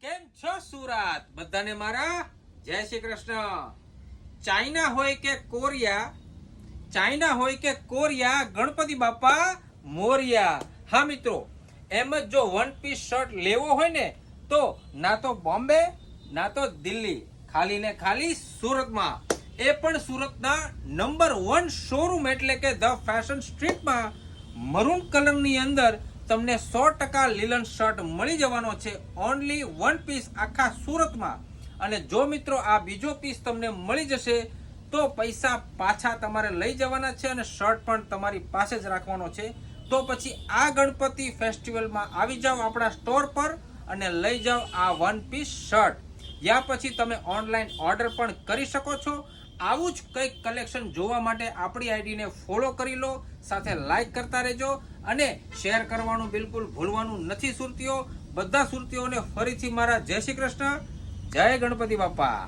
કેમ છો સુરત? બધાને મારા જય શ્રી કૃષ્ણ. ચાઇના હોય કે કોરિયા, ગણપતિ બાપા મોરિયા. હા મિત્રો, એમ જ જો વન પીસ શર્ટ લેવો હોય ને તો ના તો બોમ્બે ના તો દિલ્હી, ખાલી ને ખાલી સુરતમાં, એ પણ સુરતના નંબર 1 શોરૂમ એટલે કે ધ ફેશન સ્ટ્રીટમાં મરૂન કલરની અંદર તમને 100% લીલન શર્ટ મળી જવાનો છે. ઓનલી 1 પીસ આખા સુરતમાં. અને જો મિત્રો આ બીજો પીસ તમને મળી જશે તો પૈસા પાછા તમારે લઈ જવાના છે અને શર્ટ પણ તમારી પાસે જ રાખવાનો છે. તો પછી આ ગણપતિ ફેસ્ટિવલમાં આવી જાઓ આપણા સ્ટોર પર અને લઈ જાઓ આ 1 પીસ શર્ટ. યા પછી તમે ઓનલાઈન ઓર્ડર પણ કરી શકો છો. આવું જ કંઈક કલેક્શન જોવા માટે આપણી આઈડીને ફોલો કરી લો, સાથે લાઈક કરતા રહેજો અને શેર કરવાનું બિલકુલ ભૂલવાનું નથી સુરતીઓ. બધા સુરતીઓને ફરીથી મારા જય શ્રી કૃષ્ણ, જય ગણપતિ બાપા.